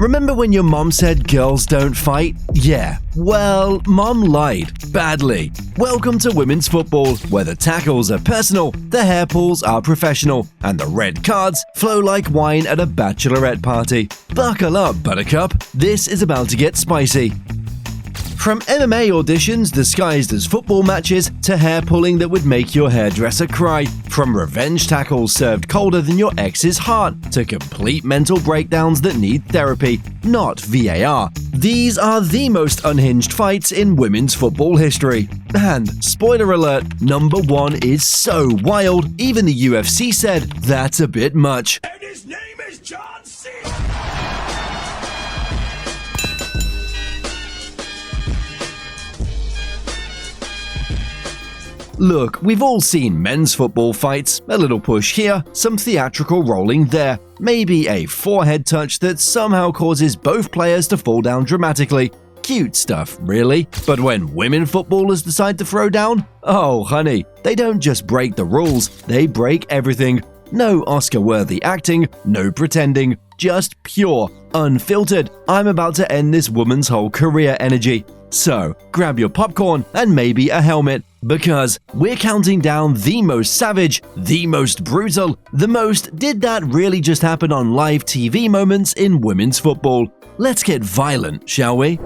Remember when your mom said girls don't fight? Yeah, well, mom lied. Badly. Welcome to women's football, where the tackles are personal, the hair pulls are professional, and the red cards flow like wine at a bachelorette party. Buckle up, buttercup. This is about to get spicy. From MMA auditions disguised as football matches to hair pulling that would make your hairdresser cry, from revenge tackles served colder than your ex's heart to complete mental breakdowns that need therapy, not VAR. These are the most unhinged fights in women's football history. And, spoiler alert, number one is so wild, even the UFC said that's a bit much. And his name is John C. Look, we've all seen men's football fights, a little push here, some theatrical rolling there, maybe a forehead touch that somehow causes both players to fall down dramatically. Cute stuff, really. But when women footballers decide to throw down, oh honey, they don't just break the rules, they break everything. No Oscar-worthy acting, no pretending, just pure, unfiltered, I'm about to end this woman's whole career energy. So, grab your popcorn and maybe a helmet, because we're counting down the most savage, the most brutal, the most did that really just happen on live TV moments in women's football. Let's get violent, shall we?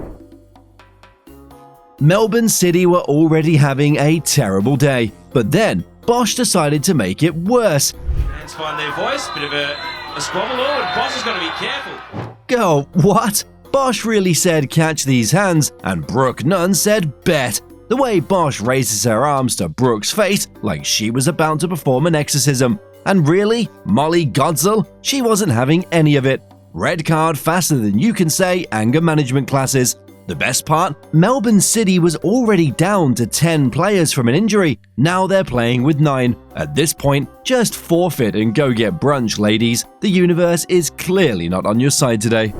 Melbourne City were already having a terrible day, but then Bosch decided to make it worse. Fans find their voice, bit of a squabble, and Bosch has got to be careful. Go, what? Bosch really said catch these hands, and Brooke Nunn said bet. The way Bosch raises her arms to Brooke's face like she was about to perform an exorcism. And really, Molly Godzell? She wasn't having any of it. Red card faster than you can say anger management classes. The best part? Melbourne City was already down to 10 players from an injury. Now they're playing with 9. At this point, just forfeit and go get brunch, ladies. The universe is clearly not on your side today.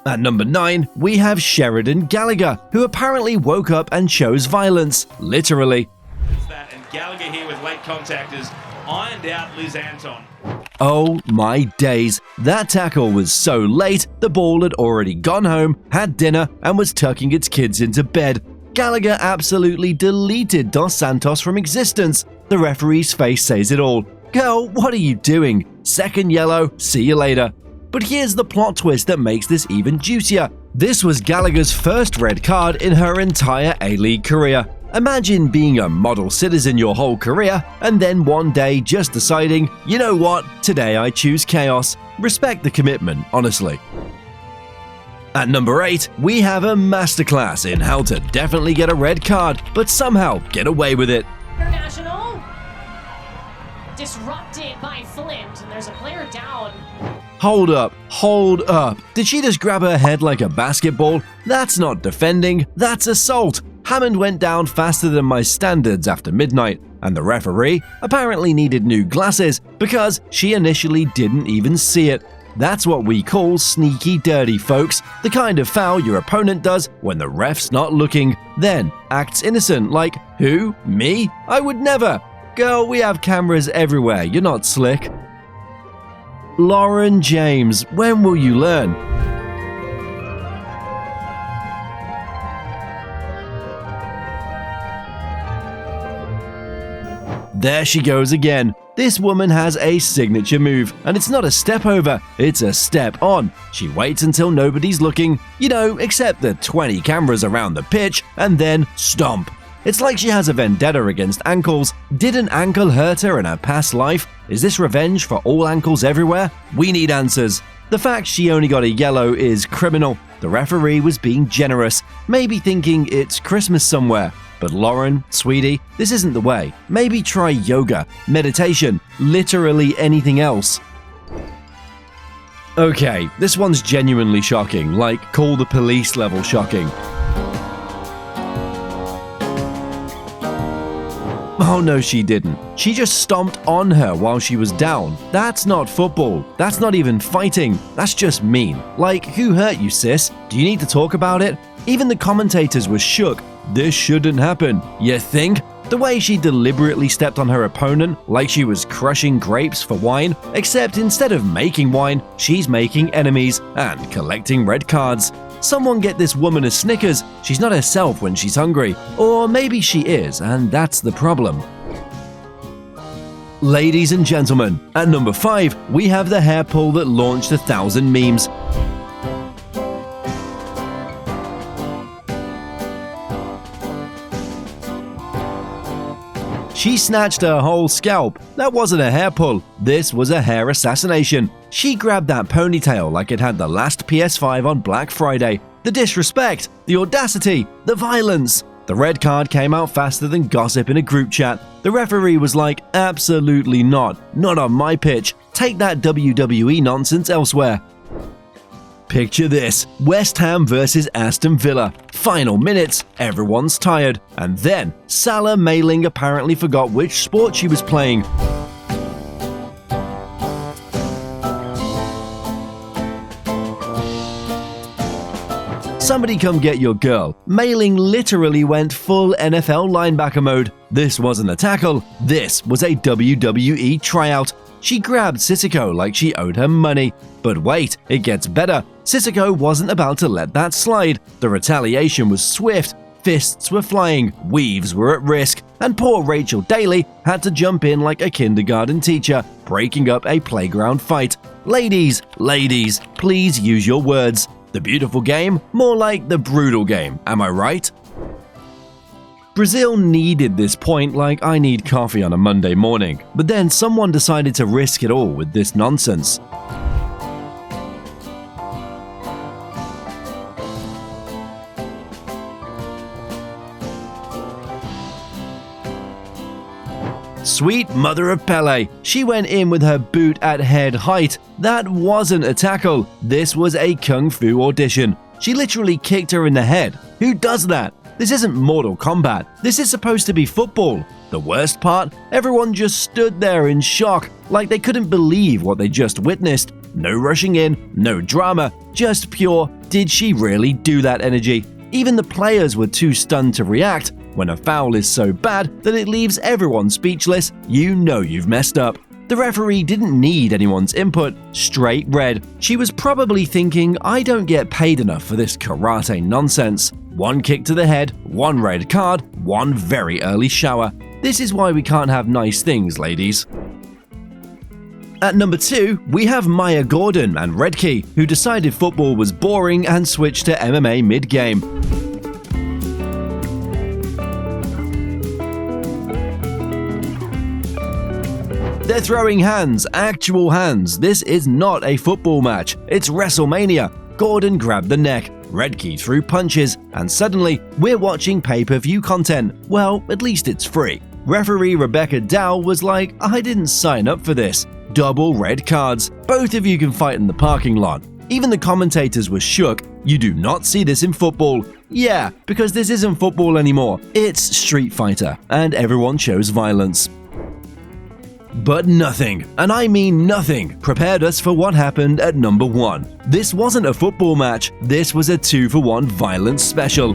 At number 9, we have Sheridan Gallagher, who apparently woke up and chose violence, literally. It's that, and Gallagher here with late contact has ironed out Liz Anton. Oh my days, that tackle was so late, the ball had already gone home, had dinner, and was tucking its kids into bed. Gallagher absolutely deleted Dos Santos from existence. The referee's face says it all. Girl, what are you doing? Second yellow, see you later. But here's the plot twist that makes this even juicier. This was Gallagher's first red card in her entire A-League career. Imagine being a model citizen your whole career, and then one day just deciding, you know what, today I choose chaos. Respect the commitment, honestly. At number 8, we have a masterclass in how to definitely get a red card, but somehow get away with it. International. Disrupted by Flint, and there's a player down. Hold up. Did she just grab her head like a basketball? That's not defending, that's assault. Hammond went down faster than my standards after midnight, and the referee apparently needed new glasses because she initially didn't even see it. That's what we call sneaky dirty, folks. The kind of foul your opponent does when the ref's not looking, then acts innocent like, who? Me? I would never. Girl, we have cameras everywhere, you're not slick. Lauren James, when will you learn? There she goes again. This woman has a signature move, and it's not a step over, it's a step on. She waits until nobody's looking, except the 20 cameras around the pitch, and then stomp. It's like she has a vendetta against ankles. Did an ankle hurt her in her past life? Is this revenge for all ankles everywhere? We need answers. The fact she only got a yellow is criminal. The referee was being generous, maybe thinking it's Christmas somewhere. But Lauren, sweetie, this isn't the way. Maybe try yoga, meditation, literally anything else. Okay, this one's genuinely shocking, like call the police level shocking. Oh no, she didn't. She just stomped on her while she was down. That's not football. That's not even fighting. That's just mean. Like, who hurt you, sis? Do you need to talk about it? Even the commentators were shook. This shouldn't happen. You think? The way she deliberately stepped on her opponent like she was crushing grapes for wine, except instead of making wine, she's making enemies and collecting red cards. Someone get this woman a Snickers, she's not herself when she's hungry. Or maybe she is, and that's the problem. Ladies and gentlemen, at number 5, we have the hair pull that launched 1,000 memes. She snatched her whole scalp. That wasn't a hair pull, this was a hair assassination. She grabbed that ponytail like it had the last PS5 on Black Friday. The disrespect, the audacity, the violence. The red card came out faster than gossip in a group chat. The referee was like, absolutely not on my pitch. Take that WWE nonsense elsewhere. Picture this, West Ham versus Aston Villa. Final minutes, everyone's tired. And then, Salah Mailing apparently forgot which sport she was playing. Somebody come get your girl. Mailing literally went full NFL linebacker mode. This wasn't a tackle, this was a WWE tryout. She grabbed Sissoko like she owed her money. But wait, it gets better. Sissoko wasn't about to let that slide. The retaliation was swift. Fists were flying, weaves were at risk, and poor Rachel Daly had to jump in like a kindergarten teacher, breaking up a playground fight. Ladies, please use your words. The beautiful game? More like the brutal game, am I right? Brazil needed this point like I need coffee on a Monday morning, but then someone decided to risk it all with this nonsense. Sweet mother of Pele, she went in with her boot at head height. That wasn't a tackle, this was a kung fu audition. She literally kicked her in the head. Who does that? This isn't Mortal Kombat, this is supposed to be football. The worst part? Everyone just stood there in shock, like they couldn't believe what they just witnessed. No rushing in, no drama, just pure, did she really do that energy? Even the players were too stunned to react. When a foul is so bad that it leaves everyone speechless, you know you've messed up. The referee didn't need anyone's input, straight red. She was probably thinking, I don't get paid enough for this karate nonsense. One kick to the head, one red card, one very early shower. This is why we can't have nice things, ladies. At number 2, we have Maya Gordon and Redkey, who decided football was boring and switched to MMA mid-game. They're throwing hands, actual hands. This is not a football match, it's WrestleMania. Gordon grabbed the neck, Redkey threw punches, and suddenly we're watching pay-per-view content. Well, at least it's free. Referee Rebecca Dow was like, I didn't sign up for this. Double red cards. Both of you can fight in the parking lot. Even the commentators were shook. You do not see this in football. Yeah, because this isn't football anymore. It's Street Fighter, and everyone shows violence. But nothing, and I mean nothing, prepared us for what happened at number 1. This wasn't a football match, this was a 2-for-1 violence special.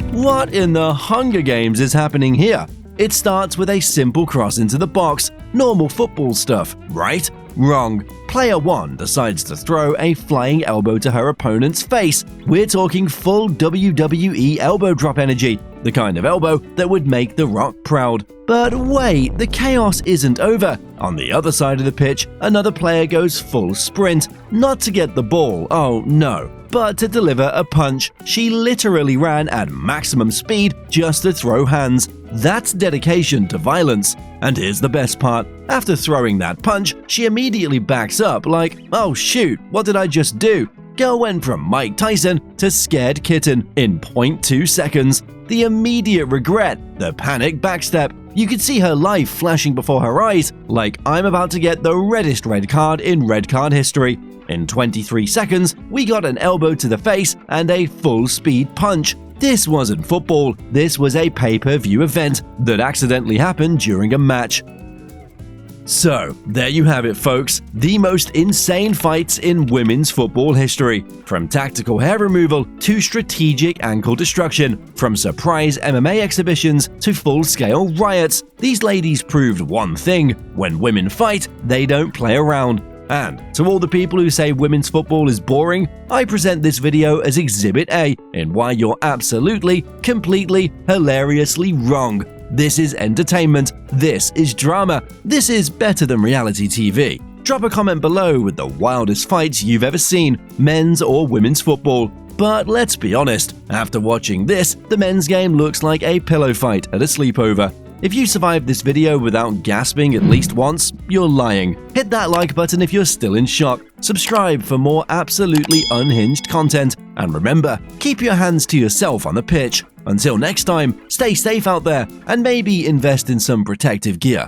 What in the Hunger Games is happening here? It starts with a simple cross into the box, normal football stuff, right? Wrong. Player 1 decides to throw a flying elbow to her opponent's face. We're talking full WWE elbow drop energy, the kind of elbow that would make The Rock proud. But wait, the chaos isn't over. On the other side of the pitch, another player goes full sprint, not to get the ball, oh no, but to deliver a punch. She literally ran at maximum speed just to throw hands. That's dedication to violence. And here's the best part. After throwing that punch, she immediately backs up like, oh shoot, what did I just do? Girl went from Mike Tyson to scared kitten in 0.2 seconds. The immediate regret, the panic backstep. You could see her life flashing before her eyes like I'm about to get the reddest red card in red card history. In 23 seconds, we got an elbow to the face and a full-speed punch. This wasn't football, this was a pay-per-view event that accidentally happened during a match. So, there you have it, folks. The most insane fights in women's football history. From tactical hair removal to strategic ankle destruction, from surprise MMA exhibitions to full-scale riots, these ladies proved one thing: when women fight, they don't play around. And to all the people who say women's football is boring, I present this video as Exhibit A in why you're absolutely, completely, hilariously wrong. This is entertainment. This is drama. This is better than reality TV. Drop a comment below with the wildest fights you've ever seen, men's or women's football. But let's be honest, after watching this, the men's game looks like a pillow fight at a sleepover. If you survived this video without gasping at least once, you're lying. Hit that like button if you're still in shock. Subscribe for more absolutely unhinged content. And remember, keep your hands to yourself on the pitch. Until next time, stay safe out there and maybe invest in some protective gear.